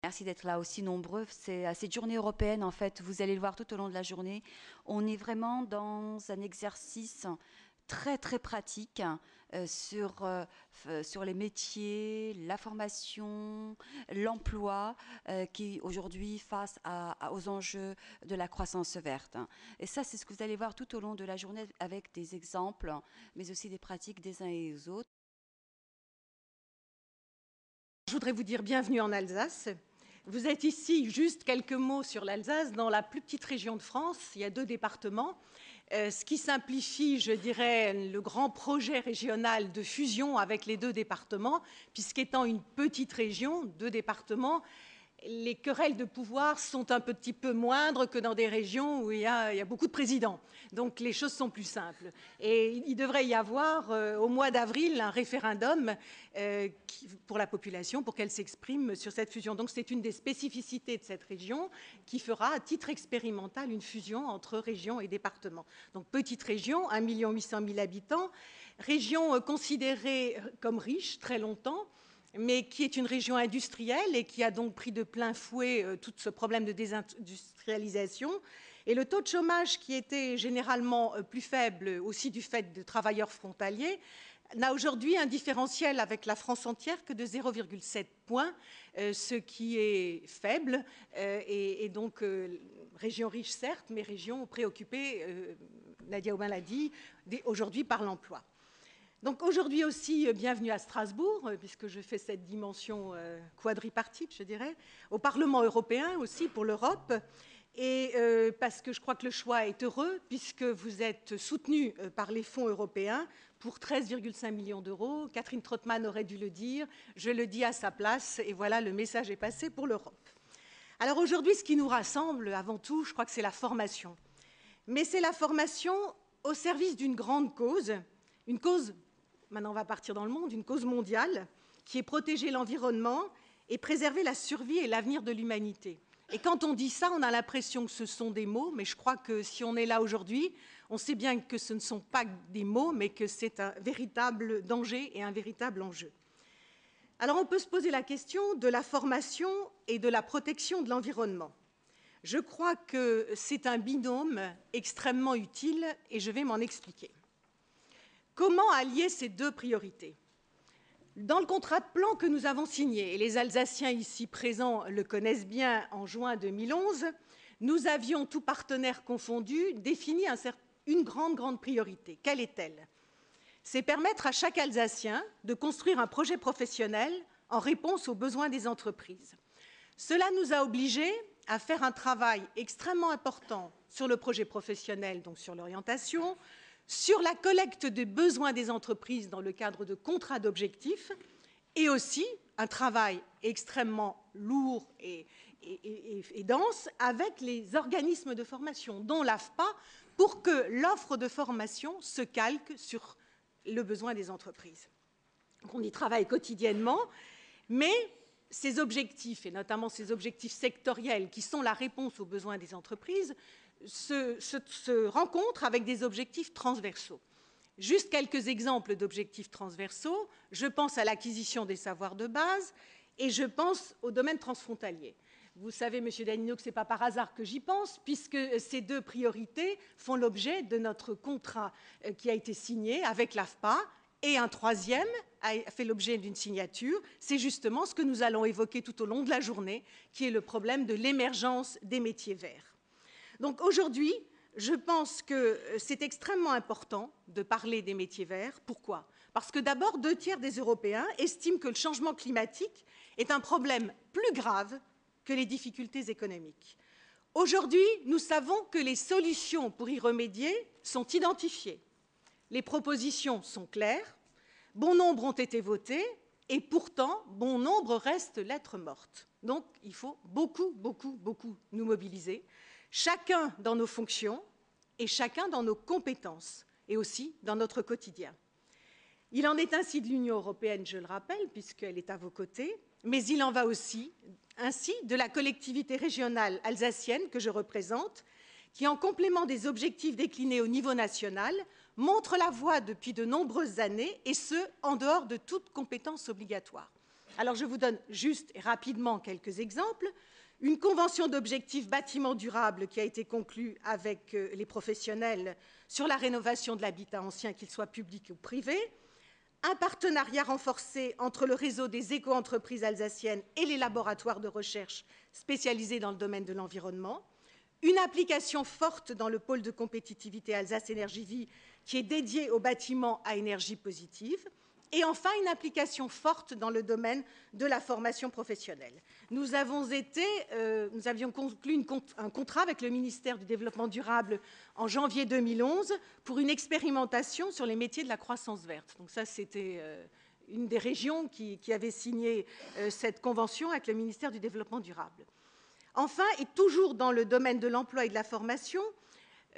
Merci d'être là aussi nombreux. C'est à cette journée européenne, en fait, vous allez le voir tout au long de la journée, on est vraiment dans un exercice très très pratique sur les métiers, la formation, l'emploi qui aujourd'hui face aux enjeux de la croissance verte. Et ça, c'est ce que vous allez voir tout au long de la journée avec des exemples, mais aussi des pratiques des uns et des autres. Je voudrais vous dire bienvenue en Alsace. Vous êtes ici, juste quelques mots sur l'Alsace, dans la plus petite région de France. Il y a 2 départements, ce qui simplifie, je dirais, le grand projet régional de fusion avec les 2 départements, puisqu'étant une petite région, 2 départements, les querelles de pouvoir sont un petit peu moindres que dans des régions où il y a beaucoup de présidents. Donc les choses sont plus simples. Et il devrait y avoir au mois d'avril un référendum pour la population pour qu'elle s'exprime sur cette fusion. Donc c'est une des spécificités de cette région qui fera à titre expérimental une fusion entre région et département. Donc petite région, 1 800 000 habitants, région considérée comme riche très longtemps, mais qui est une région industrielle et qui a donc pris de plein fouet tout ce problème de désindustrialisation. Et le taux de chômage, qui était généralement plus faible, aussi du fait de travailleurs frontaliers, n'a aujourd'hui un différentiel avec la France entière que de 0,7 points, ce qui est faible, et donc région riche certes, mais région préoccupée, Nadia Aubin l'a dit, aujourd'hui par l'emploi. Donc aujourd'hui aussi, bienvenue à Strasbourg, puisque je fais cette dimension quadripartite, je dirais, au Parlement européen aussi pour l'Europe, et parce que je crois que le choix est heureux, puisque vous êtes soutenu par les fonds européens pour 13,5 millions d'euros. Catherine Trottmann aurait dû le dire, je le dis à sa place, et voilà, le message est passé pour l'Europe. Alors aujourd'hui, ce qui nous rassemble, avant tout, je crois que c'est la formation. Mais c'est la formation au service d'une grande cause, une cause, maintenant on va partir dans le monde, une cause mondiale, qui est protéger l'environnement et préserver la survie et l'avenir de l'humanité. Et quand on dit ça, on a l'impression que ce sont des mots, mais je crois que si on est là aujourd'hui, on sait bien que ce ne sont pas des mots, mais que c'est un véritable danger et un véritable enjeu. Alors on peut se poser la question de la formation et de la protection de l'environnement. Je crois que c'est un binôme extrêmement utile et je vais m'en expliquer. Comment allier ces 2 priorités ? Dans le contrat de plan que nous avons signé, et les Alsaciens ici présents le connaissent bien, en juin 2011, nous avions, tous partenaires confondus, défini une grande priorité. Quelle est-elle ? C'est permettre à chaque Alsacien de construire un projet professionnel en réponse aux besoins des entreprises. Cela nous a obligés à faire un travail extrêmement important sur le projet professionnel, donc sur l'orientation, sur la collecte des besoins des entreprises dans le cadre de contrats d'objectifs, et aussi un travail extrêmement lourd et dense avec les organismes de formation, dont l'AFPA, pour que l'offre de formation se calque sur le besoin des entreprises. Donc on y travaille quotidiennement, mais ces objectifs, et notamment ces objectifs sectoriels qui sont la réponse aux besoins des entreprises, se rencontrent avec des objectifs transversaux. Juste quelques exemples d'objectifs transversaux. Je pense à l'acquisition des savoirs de base et je pense au domaine transfrontalier. Vous savez, Monsieur Danino, que ce n'est pas par hasard que j'y pense, puisque ces 2 priorités font l'objet de notre contrat qui a été signé avec l'AFPA, et un 3e a fait l'objet d'une signature. C'est justement ce que nous allons évoquer tout au long de la journée, qui est le problème de l'émergence des métiers verts. Donc aujourd'hui, je pense que c'est extrêmement important de parler des métiers verts. Pourquoi ? Parce que d'abord, 2 tiers des Européens estiment que le changement climatique est un problème plus grave que les difficultés économiques. Aujourd'hui, nous savons que les solutions pour y remédier sont identifiées. Les propositions sont claires, bon nombre ont été votées, et pourtant, bon nombre restent lettres mortes. Donc, il faut beaucoup nous mobiliser, chacun dans nos fonctions et chacun dans nos compétences, et aussi dans notre quotidien. Il en est ainsi de l'Union européenne, je le rappelle, puisqu'elle est à vos côtés, mais il en va aussi ainsi de la collectivité régionale alsacienne que je représente, qui, en complément des objectifs déclinés au niveau national, montre la voie depuis de nombreuses années, et ce, en dehors de toute compétence obligatoire. Alors, je vous donne juste et rapidement quelques exemples. Une convention d'objectifs bâtiment durable qui a été conclue avec les professionnels sur la rénovation de l'habitat ancien, qu'il soit public ou privé. Un partenariat renforcé entre le réseau des éco-entreprises alsaciennes et les laboratoires de recherche spécialisés dans le domaine de l'environnement. Une application forte dans le pôle de compétitivité Alsace Énergie Vie qui est dédié aux bâtiments à énergie positive. Et enfin, une application forte dans le domaine de la formation professionnelle. Nous avions conclu un contrat avec le ministère du Développement durable en janvier 2011 pour une expérimentation sur les métiers de la croissance verte. Donc ça, c'était une des régions qui avait signé cette convention avec le ministère du Développement durable. Enfin, et toujours dans le domaine de l'emploi et de la formation,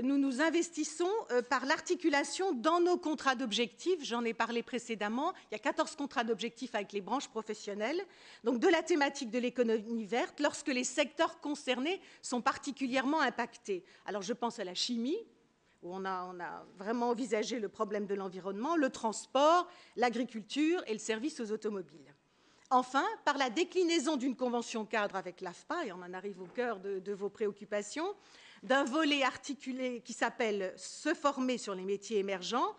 nous nous investissons par l'articulation dans nos contrats d'objectifs. J'en ai parlé précédemment. Il y a 14 contrats d'objectifs avec les branches professionnelles, donc de la thématique de l'économie verte, lorsque les secteurs concernés sont particulièrement impactés. Alors, je pense à la chimie, où on a vraiment envisagé le problème de l'environnement, le transport, l'agriculture et le service aux automobiles. Enfin, par la déclinaison d'une convention cadre avec l'AFPA, et on en arrive au cœur de vos préoccupations, d'un volet articulé qui s'appelle « Se former sur les métiers émergents »,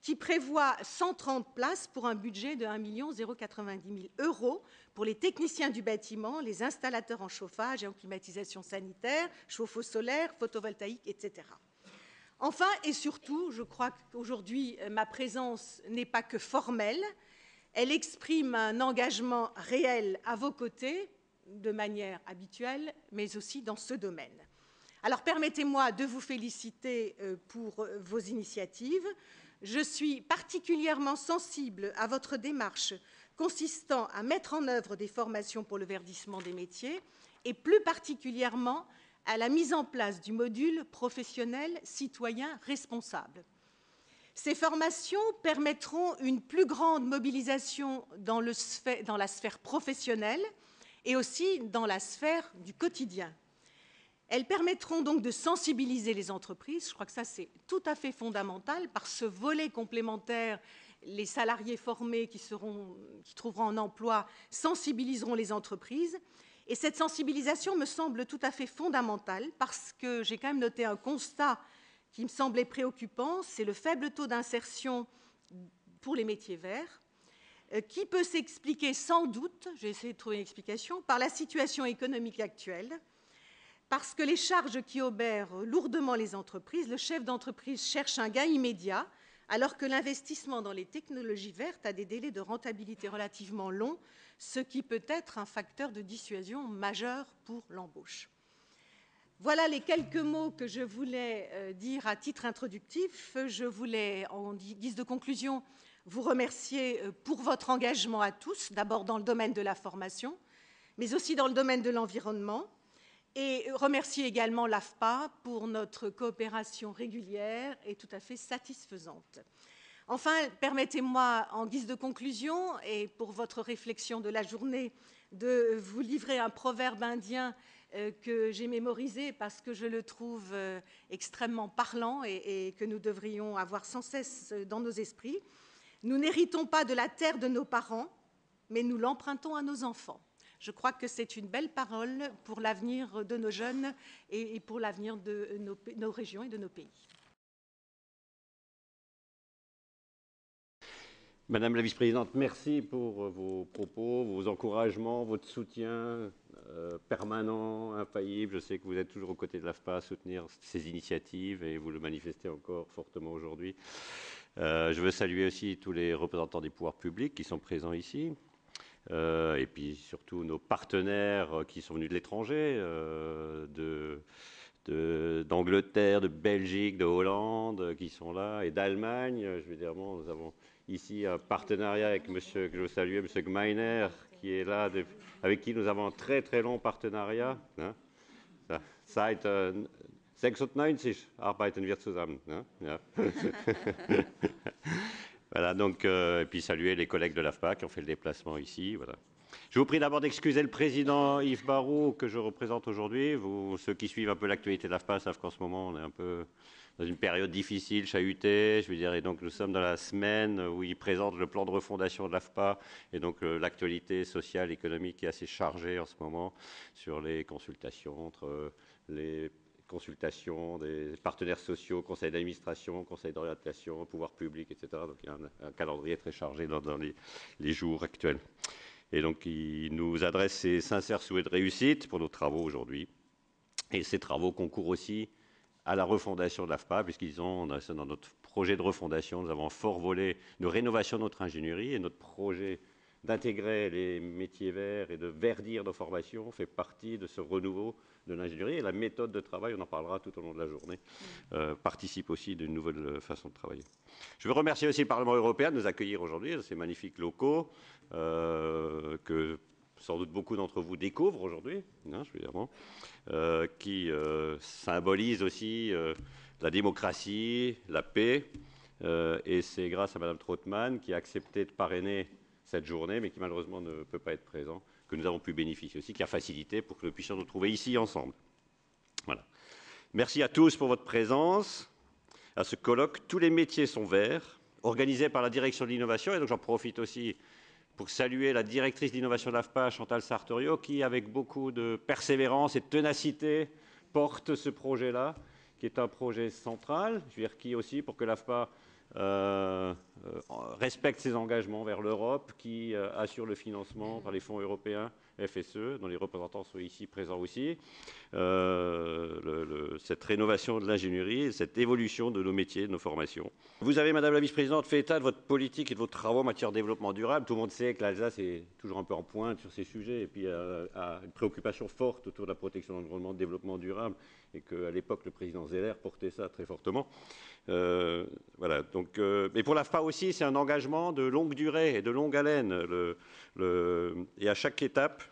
qui prévoit 130 places pour un budget de 1 090 000 € pour les techniciens du bâtiment, les installateurs en chauffage et en climatisation sanitaire, chauffe-eau solaire, photovoltaïque, etc. Enfin et surtout, je crois qu'aujourd'hui, ma présence n'est pas que formelle. Elle exprime un engagement réel à vos côtés, de manière habituelle, mais aussi dans ce domaine. Alors, permettez-moi de vous féliciter pour vos initiatives. Je suis particulièrement sensible à votre démarche consistant à mettre en œuvre des formations pour le verdissement des métiers et plus particulièrement à la mise en place du module professionnel citoyen responsable. Ces formations permettront une plus grande mobilisation dans la sphère professionnelle et aussi dans la sphère du quotidien. Elles permettront donc de sensibiliser les entreprises. Je crois que ça, c'est tout à fait fondamental. Par ce volet complémentaire, les salariés formés qui trouveront un emploi sensibiliseront les entreprises. Et cette sensibilisation me semble tout à fait fondamentale parce que j'ai quand même noté un constat qui me semblait préoccupant, c'est le faible taux d'insertion pour les métiers verts, qui peut s'expliquer sans doute, j'ai essayé de trouver une explication, par la situation économique actuelle, parce que les charges qui obèrent lourdement les entreprises, le chef d'entreprise cherche un gain immédiat, alors que l'investissement dans les technologies vertes a des délais de rentabilité relativement longs, ce qui peut être un facteur de dissuasion majeur pour l'embauche. Voilà les quelques mots que je voulais dire à titre introductif. Je voulais, en guise de conclusion, vous remercier pour votre engagement à tous, d'abord dans le domaine de la formation, mais aussi dans le domaine de l'environnement, et remercier également l'AFPA pour notre coopération régulière et tout à fait satisfaisante. Enfin, permettez-moi, en guise de conclusion, et pour votre réflexion de la journée, de vous livrer un proverbe indien que j'ai mémorisé parce que je le trouve extrêmement parlant et que nous devrions avoir sans cesse dans nos esprits. Nous n'héritons pas de la terre de nos parents, mais nous l'empruntons à nos enfants. Je crois que c'est une belle parole pour l'avenir de nos jeunes et pour l'avenir de nos régions et de nos pays. Madame la vice-présidente, merci pour vos propos, vos encouragements, votre soutien permanent, infaillible. Je sais que vous êtes toujours aux côtés de l'AFPA à soutenir ces initiatives et vous le manifestez encore fortement aujourd'hui. Je veux saluer aussi tous les représentants des pouvoirs publics qui sont présents ici. Et puis surtout nos partenaires qui sont venus de l'étranger, d'Angleterre, de Belgique, de Hollande, qui sont là, et d'Allemagne. Je veux dire, bon, nous avons ici un partenariat avec monsieur, que je veux saluer, M. Gmeiner, qui est là, avec qui nous avons un très très long partenariat. Hein. Seit 96 arbeiten wir zusammen. Hein. Ja. Voilà, donc, et puis saluer les collègues de l'AFPA qui ont fait le déplacement ici. Voilà. Je vous prie d'abord d'excuser le président Yves Barrou que je représente aujourd'hui. Ceux qui suivent un peu l'actualité de l'AFPA savent qu'en ce moment, on est un peu dans une période difficile, chahutée, je veux dire, et donc nous sommes dans la semaine où il présente le plan de refondation de l'AFPA, et donc l'actualité sociale, économique est assez chargée en ce moment sur les consultations entre les consultations des partenaires sociaux, conseils d'administration, conseils d'orientation, pouvoir public, etc. Donc il y a un calendrier très chargé dans les jours actuels. Et donc il nous adresse ses sincères souhaits de réussite pour nos travaux aujourd'hui. Et ces travaux concourent aussi à la refondation de l'AFPA, puisqu'ils ont, dans notre projet de refondation, nous avons un fort volet de rénovation de notre ingénierie, et notre projet d'intégrer les métiers verts et de verdir nos formations fait partie de ce renouveau de l'ingénierie. Et la méthode de travail, on en parlera tout au long de la journée, participe aussi d'une nouvelle façon de travailler. Je veux remercier aussi le Parlement européen de nous accueillir aujourd'hui, ces magnifiques locaux que sans doute beaucoup d'entre vous découvrent aujourd'hui, hein, je veux dire, qui symbolise aussi la démocratie, la paix, et c'est grâce à Mme Trautmann qui a accepté de parrainer cette journée, mais qui malheureusement ne peut pas être présent, que nous avons pu bénéficier aussi, qui a facilité pour que nous puissions nous trouver ici ensemble. Voilà. Merci à tous pour votre présence à ce colloque. Tous les métiers sont verts, organisé par la direction de l'innovation, et donc j'en profite aussi pour saluer la directrice d'innovation de l'AFPA, Chantal Sartorio, qui, avec beaucoup de persévérance et de ténacité, porte ce projet-là, qui est un projet central, je veux dire, qui aussi, pour que l'AFPA respecte ses engagements vers l'Europe, qui assure le financement par les fonds européens, FSE, dont les représentants sont ici présents aussi, cette rénovation de l'ingénierie, cette évolution de nos métiers, de nos formations. Vous avez, Madame la Vice-Présidente, fait état de votre politique et de vos travaux en matière de développement durable. Tout le monde sait que l'Alsace est toujours un peu en pointe sur ces sujets et puis a une préoccupation forte autour de la protection de l'environnement, de développement durable, et qu'à l'époque, le président Zeller portait ça très fortement. Voilà. Donc, mais pour l'AFPA aussi, c'est un engagement de longue durée et de longue haleine. Et à chaque étape,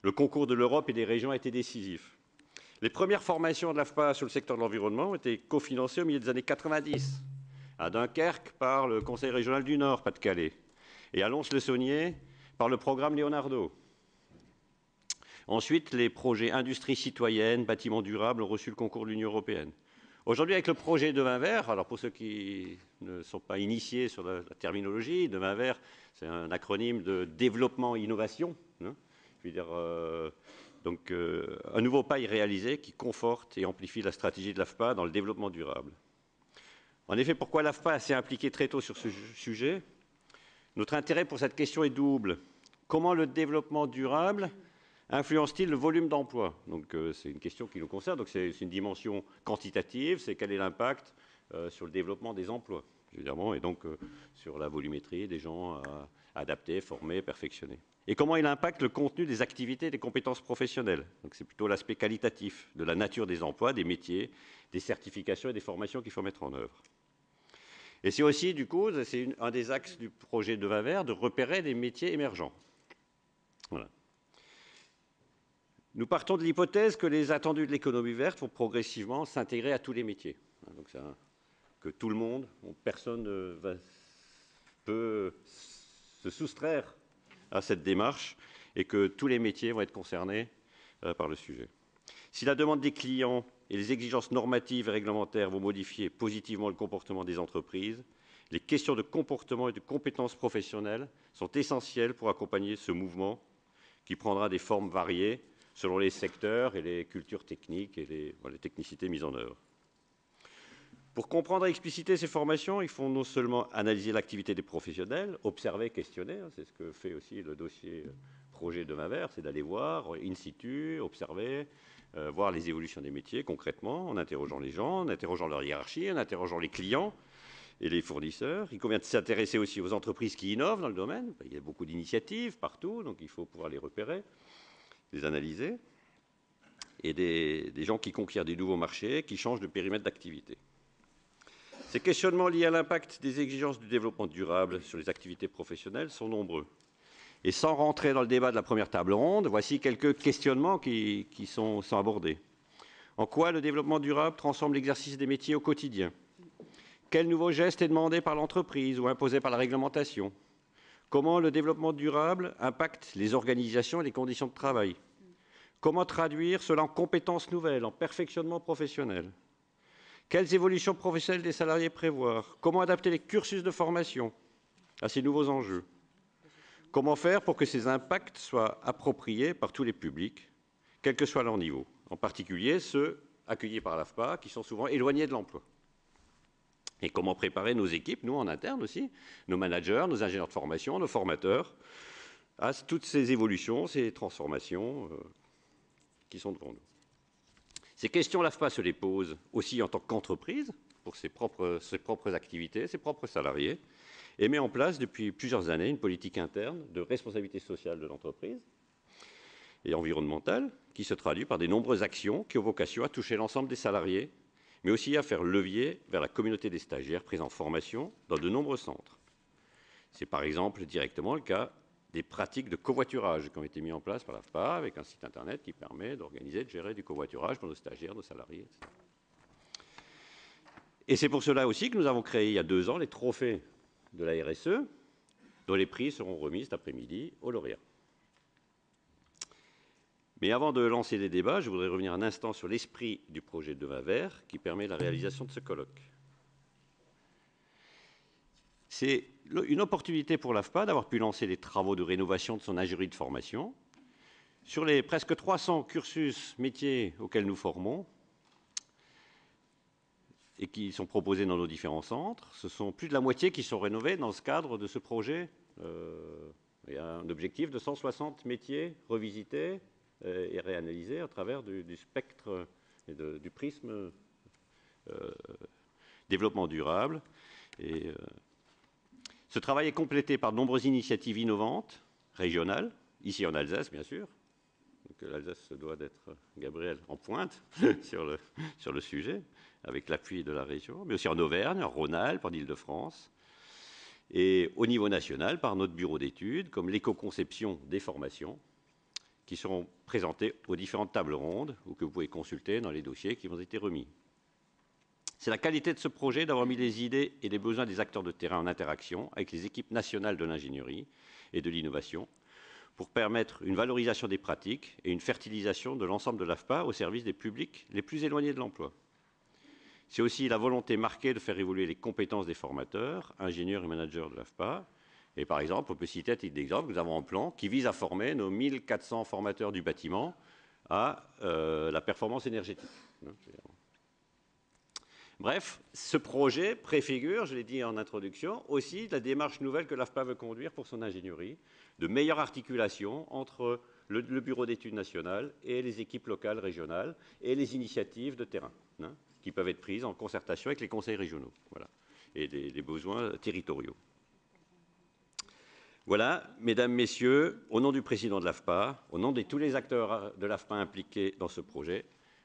le concours de l'Europe et des régions a été décisif. Les premières formations de l'AFPA sur le secteur de l'environnement ont été cofinancées au milieu des années 90, à Dunkerque par le Conseil régional du Nord, Pas-de-Calais, et à Lons-le-Saunier par le programme Leonardo. Ensuite, les projets industrie citoyenne, bâtiments durables ont reçu le concours de l'Union européenne. Aujourd'hui, avec le projet Demain Vert, alors pour ceux qui ne sont pas initiés sur la terminologie, Demain Vert, c'est un acronyme de développement-innovation. Hein, je veux dire, donc, un nouveau pas est réalisé qui conforte et amplifie la stratégie de l'AFPA dans le développement durable. En effet, pourquoi l'AFPA s'est impliquée très tôt sur ce sujet? Notre intérêt pour cette question est double. Comment le développement durable influence-t-il le volume d'emploi? Donc, c'est une question qui nous concerne. Donc, c'est une dimension quantitative. C'est quel est l'impact sur le développement des emplois, évidemment, et donc sur la volumétrie des gens adaptés, formés, perfectionnés. Et comment il impacte le contenu des activités et des compétences professionnelles? Donc, c'est plutôt l'aspect qualitatif de la nature des emplois, des métiers, des certifications et des formations qu'il faut mettre en œuvre. Et c'est aussi, du coup, c'est un des axes du projet Demain Vert, de repérer des métiers émergents. Voilà. Nous partons de l'hypothèse que les attendus de l'économie verte vont progressivement s'intégrer à tous les métiers. Donc, que tout le monde, personne ne peut se soustraire à cette démarche et que tous les métiers vont être concernés par le sujet. Si la demande des clients et les exigences normatives et réglementaires vont modifier positivement le comportement des entreprises, les questions de comportement et de compétences professionnelles sont essentielles pour accompagner ce mouvement qui prendra des formes variées selon les secteurs et les cultures techniques et les technicités mises en œuvre. Pour comprendre et expliciter ces formations, il faut non seulement analyser l'activité des professionnels, observer, questionner, c'est ce que fait aussi le dossier projet Demain Vert, c'est d'aller voir in situ, observer, voir les évolutions des métiers concrètement, en interrogeant les gens, en interrogeant leur hiérarchie, en interrogeant les clients et les fournisseurs. Il convient de s'intéresser aussi aux entreprises qui innovent dans le domaine. Il y a beaucoup d'initiatives partout, donc il faut pouvoir les repérer, les analyser, et des gens qui conquièrent des nouveaux marchés, qui changent de périmètre d'activité. Ces questionnements liés à l'impact des exigences du développement durable sur les activités professionnelles sont nombreux. Et sans rentrer dans le débat de la première table ronde, voici quelques questionnements qui sont abordés. En quoi le développement durable transforme l'exercice des métiers au quotidien? Quel nouveau geste est demandé par l'entreprise ou imposé par la réglementation? Comment le développement durable impacte les organisations et les conditions de travail? Comment traduire cela en compétences nouvelles, en perfectionnement professionnel? Quelles évolutions professionnelles des salariés prévoir? Comment adapter les cursus de formation à ces nouveaux enjeux? Comment faire pour que ces impacts soient appropriés par tous les publics, quel que soit leur niveau, en particulier ceux accueillis par l'AFPA, qui sont souvent éloignés de l'emploi? Et comment préparer nos équipes, nous en interne aussi, nos managers, nos ingénieurs de formation, nos formateurs, à toutes ces évolutions, ces transformations qui sont devant nous. Ces questions, l'AFPA se les pose aussi en tant qu'entreprise, pour ses propres activités, ses propres salariés, et met en place depuis plusieurs années une politique interne de responsabilité sociale de l'entreprise et environnementale, qui se traduit par de nombreuses actions qui ont vocation à toucher l'ensemble des salariés, mais aussi à faire levier vers la communauté des stagiaires pris en formation dans de nombreux centres. C'est par exemple directement le cas des pratiques de covoiturage qui ont été mises en place par l'AFPA, avec un site internet qui permet d'organiser, de gérer du covoiturage pour nos stagiaires, nos salariés, etc. Et c'est pour cela aussi que nous avons créé il y a 2 ans les trophées de la RSE, dont les prix seront remis cet après-midi aux lauréats. Mais avant de lancer les débats, je voudrais revenir un instant sur l'esprit du projet Demain Vert qui permet la réalisation de ce colloque. C'est une opportunité pour l'AFPA d'avoir pu lancer les travaux de rénovation de son ingénierie de formation. Sur les presque 300 cursus métiers auxquels nous formons et qui sont proposés dans nos différents centres, ce sont plus de la moitié qui sont rénovés dans ce cadre de ce projet. Il y a un objectif de 160 métiers revisités et réanalysés à travers du spectre et du prisme développement durable. Et, ce travail est complété par de nombreuses initiatives innovantes, régionales, ici en Alsace, bien sûr. L'Alsace doit d'être, Gabriel, en pointe sur le sujet, avec l'appui de la région, mais aussi en Auvergne, en Rhône-Alpes, en Île-de-France. Et au niveau national, par notre bureau d'études, comme l'éco-conception des formations, qui seront présentées aux différentes tables rondes, ou que vous pouvez consulter dans les dossiers qui vous ont été remis. C'est la qualité de ce projet d'avoir mis les idées et les besoins des acteurs de terrain en interaction avec les équipes nationales de l'ingénierie et de l'innovation pour permettre une valorisation des pratiques et une fertilisation de l'ensemble de l'AFPA au service des publics les plus éloignés de l'emploi. C'est aussi la volonté marquée de faire évoluer les compétences des formateurs, ingénieurs et managers de l'AFPA. Et par exemple, on peut citer à titre d'exemple que nous avons un plan qui vise à former nos 1400 formateurs du bâtiment à la performance énergétique. Bref, ce projet préfigure, je l'ai dit en introduction, aussi la démarche nouvelle que l'AFPA veut conduire pour son ingénierie, de meilleure articulation entre le bureau d'études nationales et les équipes locales, régionales, et les initiatives de terrain, qui peuvent être prises en concertation avec les conseils régionaux, voilà, et les besoins territoriaux. Voilà, mesdames, messieurs, au nom du président de l'AFPA, au nom de tous les acteurs de l'AFPA impliqués dans ce projet,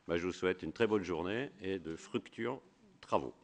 je vous souhaite une très bonne journée et de fructueux travaux.